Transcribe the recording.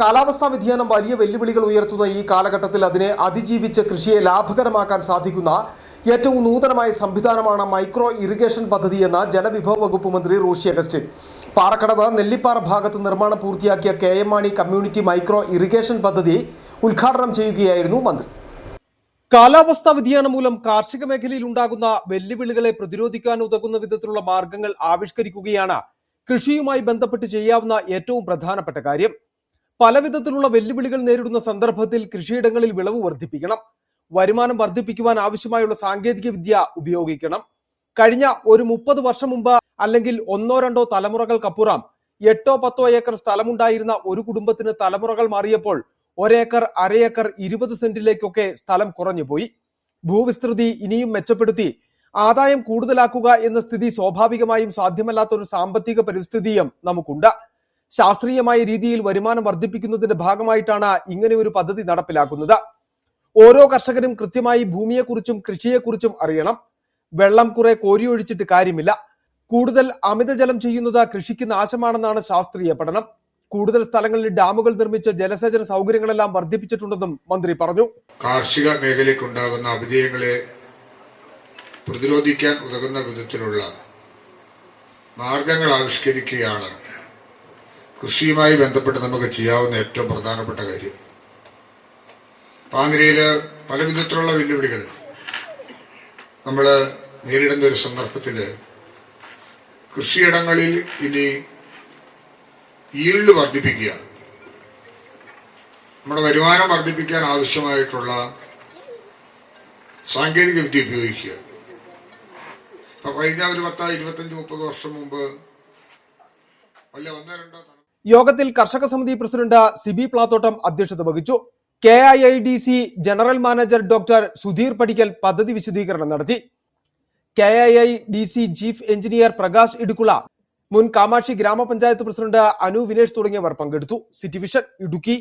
കാലാവസ്ഥാ വ്യതിയാനം വലിയ വെല്ലുവിളികൾ ഉയർത്തുന്ന ഈ കാലഘട്ടത്തിൽ അതിനെ അതിജീവിച്ച് കൃഷിയെ ലാഭകരമാക്കാൻ സാധിക്കുന്ന ഏറ്റവും നൂതനമായ സംവിധാനമാണ് മൈക്രോ ഇറിഗേഷൻ പദ്ധതി എന്ന ജലവിഭവ വകുപ്പ് മന്ത്രി റോഷി അഗസ്റ്റിൻ. പാറക്കടവ് നെല്ലിപ്പാറ ഭാഗത്ത് നിർമ്മാണം പൂർത്തിയാക്കിയ KM Mani community micro irrigation പദ്ധതി ഉദ്ഘാടനം ചെയ്യുകയായിരുന്നു മന്ത്രി. കാലാവസ്ഥാ വ്യതിയാനം മൂലം കാർഷിക മേഖലയിൽ ഉണ്ടാകുന്ന വെല്ലുവിളികളെ പ്രതിരോധിക്കാൻ ഉതകുന്ന വിധത്തിലുള്ള മാർഗങ്ങൾ ആവിഷ്കരിക്കുകയാണ് കൃഷിയുമായി ബന്ധപ്പെട്ട് ചെയ്യാവുന്ന ഏറ്റവും പ്രധാനപ്പെട്ട കാര്യം. പലവിധത്തിലുള്ള വെല്ലുവിളികൾ നേരിടുന്ന സന്ദർഭത്തിൽ കൃഷിയിടങ്ങളിൽ വിളവ് വർദ്ധിപ്പിക്കണം, വരുമാനം വർദ്ധിപ്പിക്കുവാൻ ആവശ്യമായുള്ള സാങ്കേതിക വിദ്യ ഉപയോഗിക്കണം. കഴിഞ്ഞ ഒരു 30 വർഷം മുമ്പ് അല്ലെങ്കിൽ 1-2 തലമുറകൾക്കപ്പുറം 8-10 ഏക്കർ സ്ഥലമുണ്ടായിരുന്ന ഒരു കുടുംബത്തിന് തലമുറകൾ മാറിയപ്പോൾ 1 ഏക്കർ, അര ഏക്കർ, 20 സെന്റിലേക്കൊക്കെ സ്ഥലം കുറഞ്ഞുപോയി. ഭൂവിസ്തൃതി ഇനിയും മെച്ചപ്പെടുത്തി ആദായം കൂടുതലാക്കുക എന്ന സ്ഥിതി സ്വാഭാവികമായും സാധ്യമല്ലാത്ത ഒരു സാമ്പത്തിക പരിസ്ഥിതിയും നമുക്കുണ്ട്. ശാസ്ത്രീയമായ രീതിയിൽ വരുമാനം വർദ്ധിപ്പിക്കുന്നതിന്റെ ഭാഗമായിട്ടാണ് ഇങ്ങനെ ഒരു പദ്ധതി നടപ്പിലാക്കുന്നത്. ഓരോ കർഷകരും കൃത്യമായി ഭൂമിയെക്കുറിച്ചും കൃഷിയെക്കുറിച്ചും അറിയണം. വെള്ളം കുറെ കോരിയൊഴിച്ചിട്ട് കാര്യമില്ല. കൂടുതൽ അമിതജലം ചെയ്യുന്നത് കൃഷിക്ക് നാശമാണെന്നാണ് ശാസ്ത്രീയ പഠനം. കൂടുതൽ സ്ഥലങ്ങളിൽ ഡാമുകൾ നിർമ്മിച്ച് ജലസേചന സൗകര്യങ്ങളെല്ലാം വർദ്ധിപ്പിച്ചിട്ടുണ്ടെന്നും മന്ത്രി പറഞ്ഞു. കാർഷിക മേഖലയ്ക്കുണ്ടാകുന്ന അപജയങ്ങളെ പ്രതിരോധിക്കാൻ ഉതകുന്ന വിധത്തിലുള്ള മാർഗങ്ങൾ ആവിഷ്കരിക്കുകയാണ് കൃഷിയുമായി ബന്ധപ്പെട്ട് നമുക്ക് ചെയ്യാവുന്ന ഏറ്റവും പ്രധാനപ്പെട്ട കാര്യം. ആ നിലയിൽ പല വിധത്തിലുള്ള വെല്ലുവിളികൾ നമ്മൾ നേരിടുന്ന ഒരു സന്ദർഭത്തിൽ കൃഷിയിടങ്ങളിൽ ഇനി ഈൽഡ് വർദ്ധിപ്പിക്കുക, നമ്മുടെ വരുമാനം വർദ്ധിപ്പിക്കാൻ ആവശ്യമായിട്ടുള്ള സാങ്കേതിക വിദ്യ ഉപയോഗിക്കുക. അപ്പൊ കഴിഞ്ഞ ഒരു 10, 25, 30 വർഷം മുമ്പ് അല്ല 1-2 യോഗത്തിൽ കർഷക സമിതി പ്രസിഡന്റ് സിബി പ്ലാത്തോട്ടം അധ്യക്ഷത വഹിച്ചു. KIIDC general manager doctor Sudheer Padikkal പദ്ധതി വിശദീകരണം നടത്തി. KIIDC chief engineer Prakash Idukkula, മുൻ കാമാക്ഷി ഗ്രാമപഞ്ചായത്ത് പ്രസിഡന്റ് അനു വിനേഷ് തുടങ്ങിയവർ പങ്കെടുത്തു. City vision Idukki.